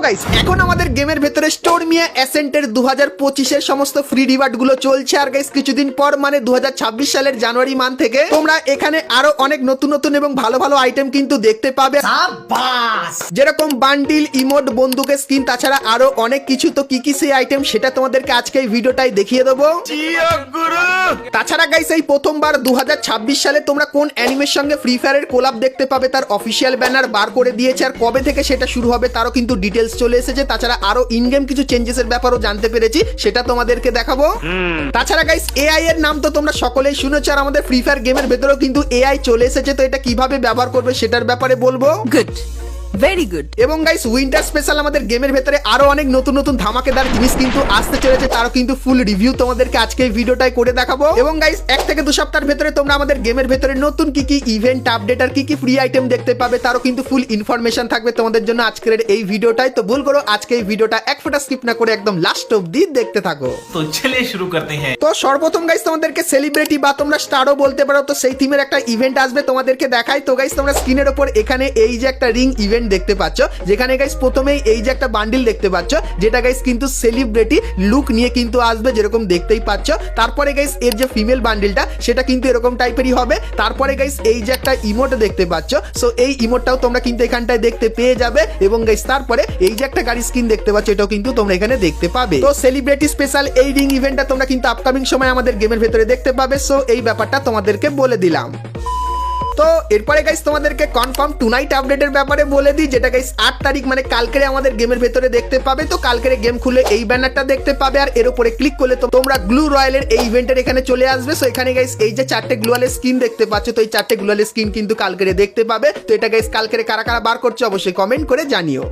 Guys এখন আমাদের গেমের ভেতরে স্টোরমিয়া অ্যাসেন্টের 2025 এর সমস্ত ফ্রি রিওয়ার্ড গুলো চলছে। আর গাইস কিছুদিন পর মানে 2026 সালের জানুয়ারি মাস থেকে তোমরা এখানে আরো অনেক নতুন নতুন এবং ভালো ভালো আইটেম কিন্তু দেখতে পাবে, যেরকম বান্ডিল, ইমোট, বন্দুকের স্কিন, তাছাড়া আরো অনেক কিছু। তো কি কি সেই আইটেম সেটা তোমাদেরকে আজকে এই ভিডিওটাই দেখিয়ে দেবো। তাছাড়া গাইস এই প্রথমবার 2026 সালে তোমরা কোন অ্যানিমের সঙ্গে ফ্রি ফায়ারের কোলাব দেখতে পাবে তার অফিসিয়াল ব্যানার বার করে দিয়েছে, আর কবে থেকে সেটা শুরু হবে তারও কিন্তু ডিটেলস চলে এসেছে। তাছাড়া আরো ইন গেম কিছু চেঞ্জেস এর ব্যাপারও জানতে পেরেছি, সেটা তোমাদেরকে দেখাবো। তাছাড়া গাইস এআই এর নাম তো তোমরা সকলেই শুনেছো, আর আমাদের ফ্রি ফায়ার গেমের ভেতরেও কিন্তু এআই চলে এসেছে। তো এটা কিভাবে ব্যবহার করবে সেটার ব্যাপারে বলবো। Good, very good. এবং গাইস উইন্টার স্পেশাল আমাদের গেমের ভেতরে আরো অনেক নতুন নতুন ধামাকেদার জিনিস কিন্তু আসতে চলেছে, তারও কিন্তু ফুল রিভিউ তোমাদেরকে আজকে এই ভিডিওটাই করে দেখাবো। এবং গাইস 1 থেকে 2 সপ্তাহের ভেতরে তোমরা আমাদের গেমের ভেতরে নতুন কি কি ইভেন্ট, আপডেট আর কি কি ফ্রি আইটেম দেখতে পাবে তারও কিন্তু ফুল ইনফরমেশন থাকবে তোমাদের জন্য আজকের এই ভিডিওটাই। তো ভুল করো আজকে এই ভিডিওটা এক ফোঁটা স্কিপ না করে একদম লাস্ট অবধি দেখতে থাকো। তো চলিয়ে শুরু করতে হ্যাঁ। তো সর্বপ্রথম গাইস তোমাদেরকে সেলিব্রিটি বা তোমরা স্টারও বলতে পারো, তো সেই থিমের একটা ইভেন্ট আসবে তোমাদেরকে দেখাই। তো গাইস তোমরা স্ক্রিনের উপর এখানে এই যে একটা রিং ইভেন্ট দেখতে পাচ্ছ, যেখানে গাইস প্রথমেই এই যে একটা বান্ডিল দেখতে পাচ্ছ, যেটা গাইস কিন্তু সেলিব্রিটি লুক নিয়ে কিন্তু আসবে, যেরকম দেখতেই পাচ্ছ। তারপরে গাইস এর যে ফিমেল বান্ডিলটা সেটা কিন্তু এরকম টাইপেরই হবে। তারপরে গাইস এই যে একটা ইমোট দেখতে পাচ্ছ, সো এই ইমোটটাও তোমরা কিন্তু এখানটায় দেখতে পেয়ে যাবে। এবং গাইস তারপরে এই যে একটা গাড়ি স্কিন দেখতে পাচ্ছ, এটাও কিন্তু তোমরা এখানে দেখতে পাবে। তো সেলিব্রিটি স্পেশাল এই রিং ইভেন্টটা তোমরা কিন্তু আপকামিং সময় আমাদের গেমের ভেতরে দেখতে পাবে। সো এই ব্যাপারটা তোমাদেরকে বলে দিলাম। তো এরপরে গাইস তোমাদেরকে কনফার্ম টুনাইট আপডেটের ব্যাপারে বলে দিই, যেটা গাইস 8 তারিখ মানে কালকে আমাদের গেমের ভেতরে দেখতে পাবে। তো কালকের গেম খুলে এই ব্যানারটা দেখতে পাবে, আর এর উপরে ক্লিক করলে তো তোমরা গ্লু রয়্যালের এই ইভেন্টের এখানে চলে আসবে। সো এখানে গাইস এই যে 4টে গ্লুয়ালের স্কিন দেখতে পাচ্ছ, তো এই 4টে গ্লুয়ালের স্কিন কিন্তু কালকের দেখতে পাবে। তো এটা গাইস কালকের কারা কারা বার করছে অবশ্যই কমেন্ট করে জানিও।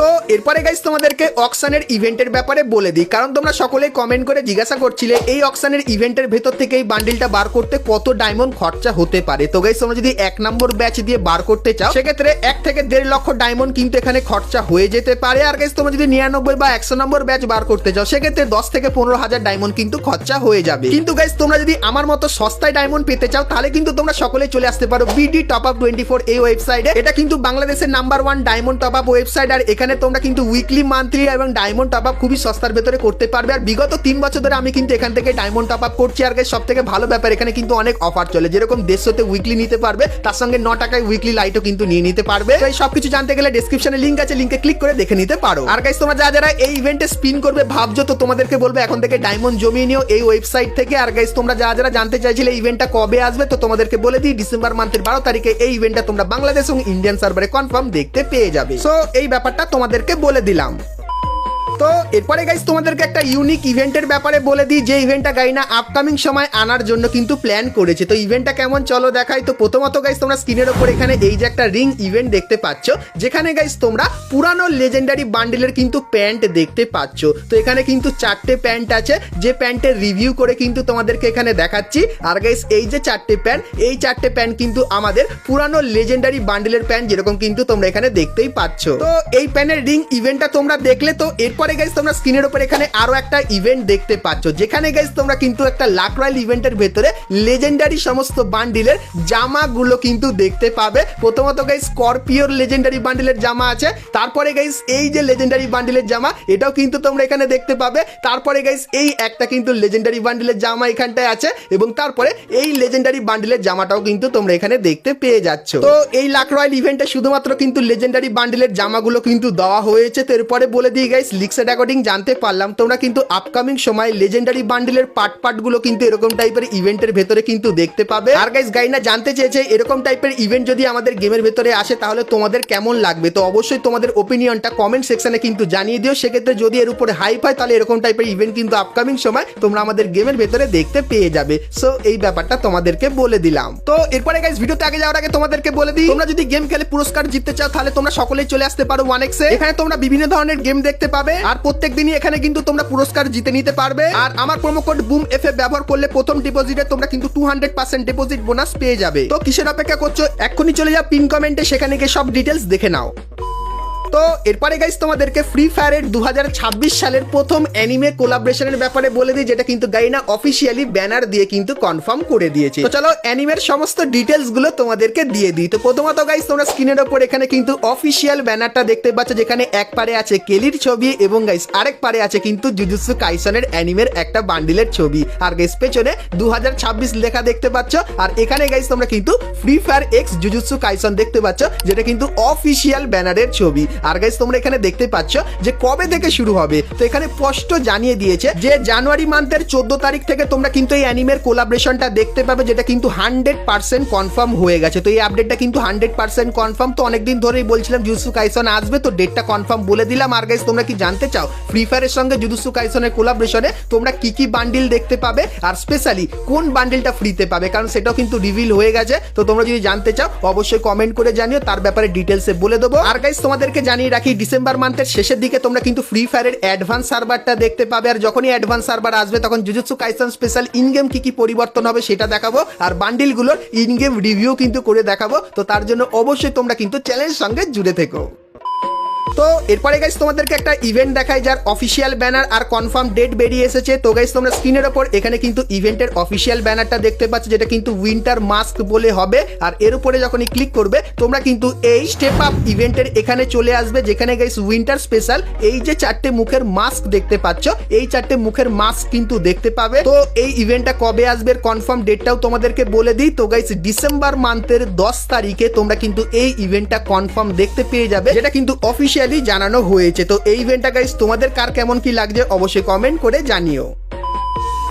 তো এরপরে গাইস তোমাদেরকে অকশনের ইভেন্টের ব্যাপারে বলে দিই, কারণ তোমরা সকলেই কমেন্ট করে জিজ্ঞাসা করছিলে এই অকশনের ইভেন্টের ভেতর থেকে এই বান্ডিলটা বার করতে কত ডায়মন্ড খরচা হতে পারে। তো গাইস তোমরা যদি 1 নম্বর ব্যাচ দিয়ে বার করতে চাও সেক্ষেত্রে 1 থেকে 1.5 লক্ষ ডায়মন্ড কিন্তু এখানে খরচা হয়ে যেতে পারে। আর গাইস তোমরা যদি 99 বা 100 নম্বর ব্যাচ বার করতে চাও সেক্ষেত্রে 10 থেকে 15,000 ডায়মন্ড কিন্তু খরচা হয়ে যাবে। কিন্তু গাইস তোমরা যদি আমার মতো সস্তায় ডায়মন্ড পেতে চাও তাহলে কিন্তু তোমরা সকলেই চলে আসতে পারো বিডি টপ আপ 24 এই ওয়েবসাইটে। এটা কিন্তু বাংলাদেশের number 1 diamond top up website, আর এখানে তোমরা কিন্তু উইকলি, মান্থলি এবং ডায়মন্ড টপ আপ খুবই সস্তার ভেতরে করতে পারবে। আর বিগত 3 বছর ধরে আমি কিন্তু এখান থেকে ডায়মন্ড টপ আপ করছি। আর সব থেকে ভালো ব্যাপার এখানে কিন্তু অনেক অফার চলে, যেরকম 150তে উইকলি নিতে পারবে, তার সঙ্গে 9 টাকায় উইকলি লাইটও কিন্তু নিয়ে নিতে পারবে। তো এই সবকিছু জানতে গেলে ডেসক্রিপশনে লিংক আছে, লিংকে ক্লিক করে দেখে নিতে পারো। আর গাইস তোমরা যারা এই ইভেন্টে স্পিন করবে ভাবছো, তো তোমাদেরকে বলবো এখন থেকে ডায়মন্ড জমিয়ে নিও এই ওয়েবসাইট থেকে। আর গাইস তোমরা যারা জানতে চাইছিলে এই ইভেন্টটা কবে আসবে, তো তোমাদেরকে বলে দিই ডিসেম্বর মাসের 12 তারিখে এই ইভেন্টটা তোমরা বাংলাদেশ এবং ইন্ডিয়ান সার্ভারে কনফার্ম দেখতে পেয়ে যাবে। সো এই ব্যাপারটা তোমাদেরকে বলে দিলাম। তো এরপরে গাইস তোমাদেরকে একটা ইউনিক ইভেন্টের ব্যাপারে বলে দিই, যে ইভেন্টটা গাইনা আপকামিং সময় আনার জন্য কিন্তু প্ল্যান করেছে। তো ইভেন্টটা কেমন চলো দেখাই। তো প্রথমত গাইস তোমরা স্ক্রিনের উপর এখানে এই যে একটা রিং ইভেন্ট দেখতে পাচ্ছ, যেখানে গাইস তোমরা পুরানো লেজেন্ডারি বান্ডিলের কিন্তু প্যান্ট দেখতে পাচ্ছ। তো এখানে কিন্তু 4টে প্যান্ট আছে, যে প্যান্টের রিভিউ করে কিন্তু তোমাদেরকে এখানে দেখাচ্ছি। আর গাইস এই যে 4টে প্যান্ট, এই 4টে প্যান্ট কিন্তু আমাদের পুরানো লেজেন্ডারি বান্ডিলের প্যান্ট, যেরকম কিন্তু তোমরা এখানে দেখতেই পাচ্ছ। তো এই প্যানের রিং ইভেন্টটা তোমরা দেখলে, তো এরপরে গাইস তোমরা স্ক্রিনের উপর এখানে আরো একটা ইভেন্ট দেখতে পাচ্ছ, যেখানে গাইস তোমরা কিন্তু একটা লাক রয়্যাল ইভেন্টের ভেতরে লেজেন্ডারি সমস্ত বান্ডিলের জামাগুলো কিন্তু দেখতে পাবে। প্রথমত গাইস স্করপিওর লেজেন্ডারি বান্ডিলের জামা আছে, তারপরে গাইস এই যে লেজেন্ডারি বান্ডিলের জামা এটাও কিন্তু তোমরা এখানে দেখতে পাবে। তারপরে গাইস এই একটা কিন্তু লেজেন্ডারি বান্ডিলের জামা এখানটায় আছে, এবং তারপরে এই লেজেন্ডারি বান্ডিলের জামাটাও কিন্তু তোমরা এখানে দেখতে পেয়ে যাচ্ছ। তো এই লাক রয়্যাল ইভেন্টে শুধুমাত্র কিন্তু লেজেন্ডারি বান্ডিলের জামাগুলো কিন্তু দেওয়া হয়েছে। তো এরপরে বলে দিই গাইস লিক্সের অ্যাকর্ডিং জানতে পারলাম তোমরা কিন্তু আপকামিং সময় লেজেন্ডারি বান্ডিলের পার্ট গুলো কিন্তু এরকম টাইপের ইভেন্টের ভেতরে কিন্তু দেখতে পাবে। আর গাইস গাইনা জানতে চেয়েছে এরকম টাইপের ইভেন্ট যদি আমাদের গেমের ভেতরে আসে তাহলে তোমাদের কেমন লাগবে। তো অবশ্যই তোমাদের ওপিনিয়নটা কমেন্ট সেকশনে কিন্তু জানিয়ে দিও। সেক্ষেত্রে যদি এর উপরে হাইপ হয় তাহলে এরকম টাইপের ইভেন্ট কিন্তু আপকামিং সময় তোমরা আমাদের গেমের ভেতরে দেখতে পেয়ে যাবে। সো এই ব্যাপারটা তোমাদেরকে বলে দিলাম। তো এরপরে গাইস ভিডিওতে আগে যাওয়ার আগে তোমাদেরকে বলে দিই, তোমরা যদি গেম খেলে পুরস্কার জিততে চাও তাহলে তোমরা সকলেই চলে আসতে পারো 1x এ। এখানে তোমরা বিভিন্ন ধরনের গেম দেখতে পাবে, আর প্রত্যেক দিনই এখানে কিন্তু তোমরা পুরস্কার জিতে নিতে পারবে। আর আমার প্রোমো কোড বুম এফ ব্যবহার করলে প্রথম ডিপোজিটে তোমরা কিন্তু 200% ডিপোজিট বোনাস পেয়ে যাবে। তো কিসের অপেক্ষা করছো, এক্ষুনি চলে যাও পিন কমেন্টে, সেখানে গিয়ে সব ডিটেলস দেখে নাও। তো এরপরে গাইস তোমাদেরকে ফ্রি ফায়ারের 2026 সালের প্রথম অ্যানিমে কোলাবরেশনের ব্যাপারে বলে দিই, যেটা কিন্তু গাইনা অফিসিয়ালি ব্যানার দিয়ে কিন্তু কনফার্ম করে দিয়েছে। তো চলো অ্যানিমের সমস্ত ডিটেলস গুলো তোমাদেরকে দিয়ে দিই। তো প্রথমত গাইস তোমরা স্ক্রিনের ওপর এখানে কিন্তু অফিসিয়াল ব্যানারটা দেখতে পাচ্ছ, যেখানে এক পারে আছে কেলির ছবি এবং গাইস আরেক পারে আছে কিন্তু জুজুৎসু কাইসনের অ্যানিমের একটা বান্ডিলের ছবি, আর গাইস পেছনে 2026 লেখা দেখতে পাচ্ছ। আর এখানে গাইস তোমরা কিন্তু ফ্রি ফায়ার এক্স জুজুৎসু কাইসন দেখতে পাচ্ছ, যেটা কিন্তু অফিসিয়াল ব্যানারের ছবি। আর গাইস তোমরা এখানে দেখতে পাচ্ছ যে কবে থেকে শুরু হবে। তো এখানে স্পষ্ট জানিয়ে দিয়েছে যে জানুয়ারি মান্থের 14 তারিখ থেকে তোমরা কিন্তু এই অ্যানিমের কোলাবরেশনটা দেখতে পাবে, যেটা কিন্তু 100% কনফার্ম হয়ে গেছে। তো এই আপডেটটা কিন্তু 100% কনফার্ম। তো অনেকদিন ধরেই বলছিলাম জুজুৎসু কাইসন আসবে, তো ডেটটা কনফার্ম বলে দিলাম। আর গাইস তোমরা কি জানতে চাও ফ্রি ফায়ারের সঙ্গে জুজুৎসু কাইসনের কোলাবরেশনে তোমরা কি কি বান্ডিল দেখতে পাবে, আর স্পেশালি কোন বান্ডিলটা ফ্রিতে পাবে, কারণ সেটাও কিন্তু রিভিল হয়ে গেছে। তো তোমরা যদি জানতে চাও অবশ্যই কমেন্ট করে জানিও, তার ব্যাপারে ডিটেলসে বলে দেবো। আর গাইস তোমাদেরকে জানিয়ে রাখি ডিসেম্বর মান্থের শেষের দিকে তোমরা কিন্তু ফ্রি ফায়ারের অ্যাডভান্স সার্ভারটা দেখতে পাবে। আর যখনই অ্যাডভান্স সার্ভার আসবে তখন জুজুৎসু কাইসন স্পেশাল ইন গেম কি কি পরিবর্তন হবে সেটা দেখাবো, আর বান্ডিলগুলোর ইন গেম রিভিউ কিন্তু করে দেখাবো। তো তার জন্য অবশ্যই তোমরা কিন্তু চ্যানেলের সঙ্গে জুড়ে থেকো। তো এরপরে গাইস তোমাদেরকে একটা ইভেন্ট দেখাই, যার অফিসিয়াল ব্যানার আর কনফার্ম ডেট বেরিয়ে এসেছে। তো গাইস তোমরা স্ক্রিনের ওপর এখানে কিন্তু ইভেন্টের অফিসিয়াল ব্যানারটা দেখতে পাচ্ছ, যেটা কিন্তু উইন্টার মাস্ক বলে হবে। আর এর উপরে যখনই ক্লিক করবে তোমরা কিন্তু এই স্টেপ আপ ইভেন্টের এখানে চলে আসবে, যেখানে গাইস উইন্টার স্পেশাল এই যে 4টে মুখের মাস্ক দেখতে পাচ্ছ, এই 4টে মুখের মাস্ক কিন্তু দেখতে পাবে। তো এই ইভেন্টটা কবে আসবে কনফার্ম ডেটটাও তোমাদেরকে বলে দিই। তো গাইস ডিসেম্বর মান্থের 10 তারিখে তোমরা কিন্তু এই ইভেন্টটা কনফার্ম দেখতে পেয়ে যাবে, যেটা কিন্তু অফিসিয়াল জানানো হয়েছে। তো এই ইভেন্টটা গাইস তোমাদের কার কেমন কি লাগছে অবশ্যই কমেন্ট করে জানিও।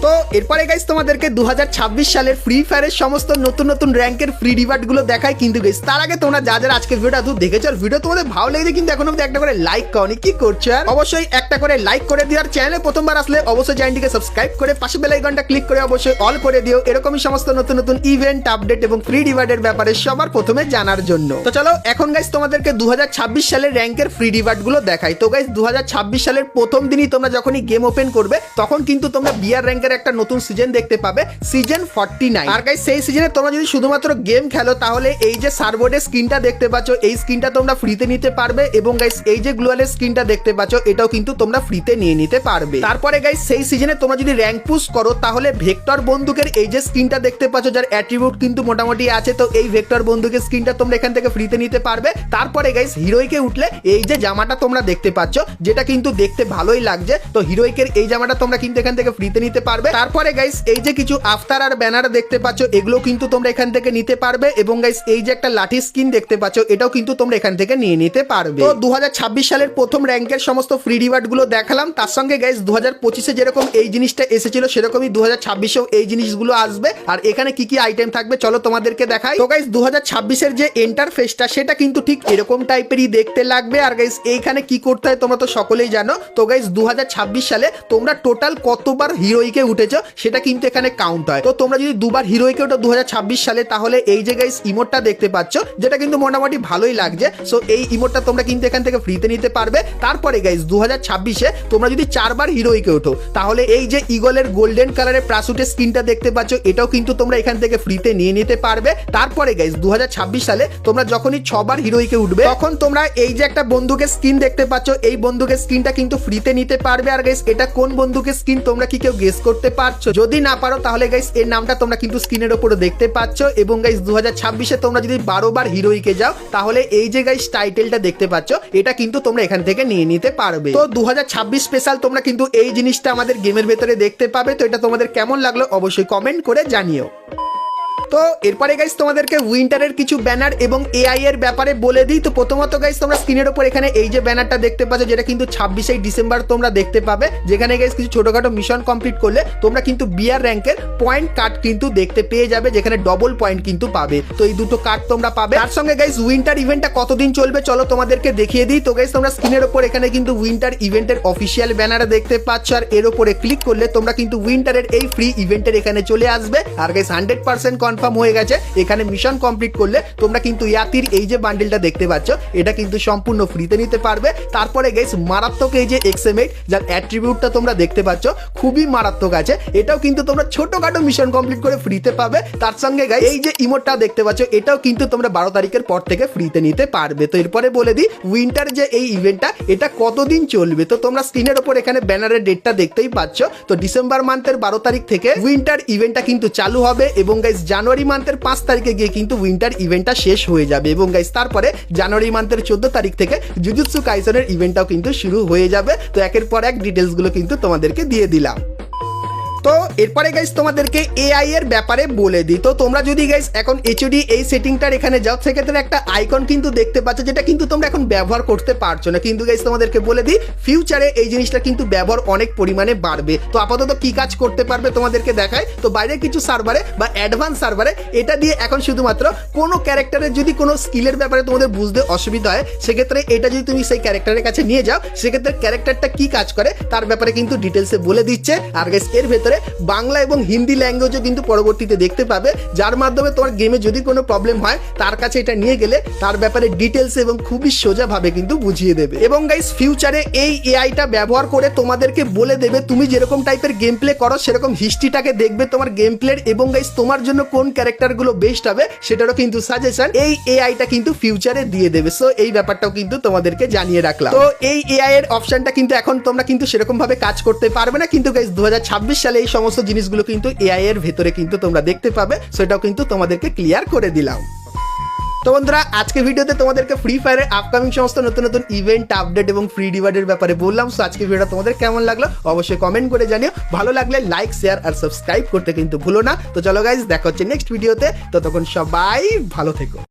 তো এরপরে গাইস তোমাদেরকে 2026 সালের ফ্রি ফায়ারের সমস্ত নতুন নতুন র্যাঙ্কের ফ্রি রিওয়ার্ড গুলো দেখায়। কিন্তু গাইস তার আগে তোমরা যা যারা আজকে ভিডিওটা দেখেছো, আর ভিডিও তোমাদের ভালো লেগেছে কিন্তু এখন অব্দি একটা করে লাইক করনি, কি করছো? আর অবশ্যই একটা করে লাইক করে দিও। আর চ্যানেলে প্রথমবার আসলে অবশ্যই চ্যানেলটিকে সাবস্ক্রাইব করে পাশে বেল আইকনটা ক্লিক করে অবশ্যই অল করে দিও, এরকমই সমস্ত নতুন নতুন ইভেন্ট আপডেট এবং ফ্রি রিওয়ার্ডের ব্যাপারে সবার প্রথমে জানার জন্য। তো চলো এখন গাইস তোমাদেরকে 2026 সালের র্যাঙ্কের ফ্রি রিওয়ার্ড গুলো দেখাই। তো গাইস 2026 সালের প্রথম দিনই তোমরা যখনই গেম ওপেন করবে তখন কিন্তু তোমরা বিআর র্যাঙ্কের একটা নতুন সিজন দেখতে পাবে, সিজন 49। আর গাইস সেই সিজনে তোমরা যদি শুধুমাত্র গেম খেলো তাহলে এই যে সার্ভোর্ডের স্কিনটা দেখতে পাচ্ছ, এই স্কিনটা তোমরা ফ্রিতে নিতে পারবে। এবং গাইস এই যে গ্লোয়ালের স্কিনটা দেখতে পাচ্ছ, এটাও কিন্তু তোমরা ফ্রিতে নিয়ে নিতে পারবে। তারপরে গাইস সেই সিজনে তোমরা যদি র্যাঙ্ক পুশ করো তাহলে ভেক্টর বন্দুকের এই যে স্কিনটা দেখতে পাচ্ছ, যার অ্যাট্রিবিউট কিন্তু মোটামুটি আছে, তো এই ভেক্টর বন্দুকের স্কিনটা তোমরা এখান থেকে ফ্রিতে নিতে পারবে। তারপরে গাইস হিরোইকে উঠলে এই যে জামাটা তোমরা দেখতে পাচ্ছ, যেটা কিন্তু দেখতে ভালোই লাগছে, তো হিরোইকের এই জামাটা তোমরা কিন্তু এখান থেকে ফ্রিতে নিতে পারবে। তারপরে গাইস এই যে কিছু আফতার আর ব্যানার দেখতে পাচ্ছ, এগুলো কিন্তু তোমরা এখান থেকে নিতে পারবে। এবং গাইস এই যে একটা লাঠি স্কিন দেখতে পাচ্ছ, এটাও কিন্তু তোমরা এখান থেকে নিয়ে নিতে পারবে। তো 2026 সালের প্রথম র্যাঙ্কের সমস্ত ফ্রি রিওয়ার্ড গুলো দেখালাম। তার সঙ্গে গাইস 2025-এ যেরকম এই জিনিসটা এসেছিল সেরকমই 2026-এও এই জিনিসগুলো আসবে। আর এখানে কি কি আইটেম থাকবে চলো তোমাদেরকে দেখাই। তো গাইস 2026-এর যে ইন্টারফেসটা সেটা কিন্তু ঠিক এরকম টাইপেরই দেখতে লাগবে। আর গাইস এইখানে কি করতে হয় তোমরা তো সকলেই জানো। তো গাইস 2026 সালে তোমরা টোটাল কতবার হিরোইকে উঠেছো সেটা কিন্তু এখানে কাউন্ট হয়। তো তোমরা যদি দুবার হিরোইকে ওঠো 2026 সালে, তাহলে এই যে গাইস ইমোটটা দেখতে পাচ্ছ, যেটা কিন্তু মোটামুটি ভালোই লাগছে, সো এই ইমোটটা তোমরা কিন্তু এখান থেকে ফ্রিতে নিতে পারবে। তারপরে গাইস 2026-এ তোমরা যদি 4বার হিরোইকে ওঠো তাহলে এই যে ইগলের গোল্ডেন কালারের প্রাসুটের স্কিনটা দেখতে পাচ্ছ, এটাও কিন্তু তোমরা এখান থেকে ফ্রিতে নিয়ে নিতে পারবে। তারপরে গাইস 2026 সালে তোমরা যখনই 6বার হিরোইকে উঠবে তখন তোমরা এই যে একটা বন্দুকের স্কিন দেখতে পাচ্ছ, এই বন্দুকের স্কিনটা কিন্তু ফ্রিতে নিতে পারবে। আর গাইস এটা কোন বন্দুকের স্কিন তোমরা কি কেউ গেস করতে পারছো? যদি না পারো তাহলে গাইস এর নামটা তোমরা কিন্তু স্ক্রিনের উপরে দেখতে পাচ্ছ। এবং গাইস 2026-এ তোমরা যদি 12বার হিরোইকে যাও তাহলে এই যে গাইস টাইটেলটা দেখতে পাচ্ছ, এটা কিন্তু তোমরা এখান থেকে নিয়ে নিতে পারবে। তো 2026 স্পেশাল তোমরা কিন্তু এই জিনিসটা আমাদের গেমের ভেতরে দেখতে পাবে। তো এটা তোমাদের কেমন লাগলো অবশ্যই কমেন্ট করে জানিও। তো এরপরে গাইস তোমাদেরকে উইন্টারের কিছু ব্যানার এবং এআই এর ব্যাপারে বলে দিই। তো প্রথমত গাইস তোমরা স্ক্রিনের উপর এখানে এই যে ব্যানারটা দেখতে পাচ্ছ, যেটা কিন্তু 26 ডিসেম্বর তোমরা দেখতে পাবে, যেখানে গাইস কিছু ছোটখাটো মিশন কমপ্লিট করলে তোমরা কিন্তু বিআর র্যাঙ্কের পয়েন্ট কার্ড কিন্তু দেখতে পেয়ে যাবে, যেখানে ডবল পয়েন্ট কিন্তু পাবে। তো এই দুটো কার্ড তোমরা পাবে। তার সঙ্গে গাইস উইন্টার ইভেন্টটা কতদিন চলবে চলো তোমাদেরকে দেখিয়ে দিই। তো গাইস তোমরা স্ক্রিনের উপর এখানে কিন্তু উইন্টার ইভেন্টের অফিসিয়াল ব্যানার দেখতে পাচ্ছ, আর এর উপরে ক্লিক করলে তোমরা কিন্তু উইন্টারের এই ফ্রি ইভেন্টের এখানে চলে আসবে। আর গাইস 100% কনফার্ম কনফার্ম হয়ে গেছে। এখানে মিশন কমপ্লিট করলে তোমরা কিন্তু ইয়াতির এই যে বান্ডিলটা দেখতে পাচ্ছ এটা কিন্তু সম্পূর্ণ ফ্রিতে নিতে পারবে। তারপরে গাইস মারাত্মক এই যে XM8 যার অ্যাট্রিবিউটটা তোমরা দেখতে পাচ্ছ খুবই মারাত্মক আছে, এটাও কিন্তু তোমরা ছোটখাটো মিশন কমপ্লিট করে ফ্রিতে পাবে। তার সঙ্গে গাইস এই যে ইমোটটা দেখতে পাচ্ছ এটাও কিন্তু তোমরা 12 তারিখের পর থেকে ফ্রিতে নিতে পারবে। তো এরপরে বলে দিই উইন্টার যে এই ইভেন্টটা এটা কতদিন চলবে। তো তোমরা স্ক্রিনের ওপর এখানে ব্যানারের ডেটটা দেখতেই পাচ্ছ। তো ডিসেম্বর মান্থের 12 তারিখ থেকে উইন্টার ইভেন্টটা কিন্তু চালু হবে এবং গাইস জানুয়ারি মান্থের 5 তারিখে গিয়ে কিন্তু উইন্টার ইভেন্টটা শেষ হয়ে যাবে এবং গাইস তারপরে জানুয়ারি মান্থের 14 তারিখ থেকে জুজুৎসু কাইসেনের ইভেন্টটাও কিন্তু শুরু হয়ে যাবে। তো একের পর এক ডিটেলস গুলো কিন্তু তোমাদেরকে দিয়ে দিলাম। তো এরপরে গাইস তোমাদেরকে এআই এর ব্যাপারে বলে দিই। তো তোমরা যদি গাইস এখন এইচডি এই সেটিংটার এখানে যাও সেক্ষেত্রে একটা আইকন কিন্তু দেখতে পাচ্ছ যেটা কিন্তু তোমরা এখন ব্যবহার করতে পারছো না, কিন্তু গাইস তোমাদেরকে বলে দিই ফিউচারে এই জিনিসটা কিন্তু ব্যবহার অনেক পরিমাণে বাড়বে। তো আপাতত কি কাজ করতে পারবে তোমাদেরকে দেখায়। তো বাইরে কিছু সার্ভারে বা অ্যাডভান্স সার্ভারে এটা দিয়ে এখন শুধুমাত্র কোনো ক্যারেক্টারের যদি কোনো স্কিলের ব্যাপারে তোমাদের বুঝতে অসুবিধা হয় সেক্ষেত্রে এটা যদি তুমি সেই ক্যারেক্টারের কাছে নিয়ে যাও সেক্ষেত্রে ক্যারেক্টারটা কি কাজ করে তার ব্যাপারে কিন্তু ডিটেলসে বলে দিচ্ছে। আর গাইস এর ভেতরে বাংলা এবং হিন্দি ল্যাঙ্গুয়েজও কিন্তু পরবর্তীতে দেখতে পাবে, যার মাধ্যমে তোমার গেমে যদি কোনো প্রবলেম হয় তার কাছে এটা নিয়ে গেলে তার ব্যাপারে ডিটেলস এবং খুবই সোজাভাবে কিন্তু বুঝিয়ে দেবে। এবং গাইস ফিউচারে এই এআইটা ব্যবহার করে তোমাদেরকে বলে দেবে তুমি যেরকম টাইপের গেম প্লে করো সেরকম হিস্ট্রিটাকে দেখবে তোমার গেম প্লের, এবং গাইস তোমার জন্য কোন ক্যারেক্টারগুলো বেস্ট হবে সেটারও কিন্তু সাজেশন এই এআইটা কিন্তু ফিউচারে দিয়ে দেবে। সো এই ব্যাপারটাও কিন্তু তোমাদেরকে জানিয়ে রাখলাম। তো এই এআই এর অপশনটা কিন্তু এখন তোমরা কিন্তু সেরকম ভাবে কাজ করতে পারবে না, কিন্তু গাইস 2026 সালে এই সমস্ত জিনিসগুলো কিন্তু এআই এর ভেতরে কিন্তু তোমরা দেখতে পাবে। সেটাও কিন্তু তোমাদেরকে ক্লিয়ার করে দিলাম। তো বন্ধুরা আজকে ভিডিওতে তোমাদেরকে ফ্রি ফায়ারের আপকামিং সমস্ত নতুন নতুন ইভেন্ট আপডেট এবং ফ্রি রিওয়ার্ডের ব্যাপারে বললাম। সো আজকে ভিডিওটা তোমাদের কেমন লাগলো অবশ্যই কমেন্ট করে জানিও। ভালো লাগলে লাইক শেয়ার আর সাবস্ক্রাইব করতে কিন্তু ভুলো না। তো চলো গাইস দেখা হচ্ছে নেক্সট ভিডিওতে, ততক্ষণ সবাই ভালো থেকো।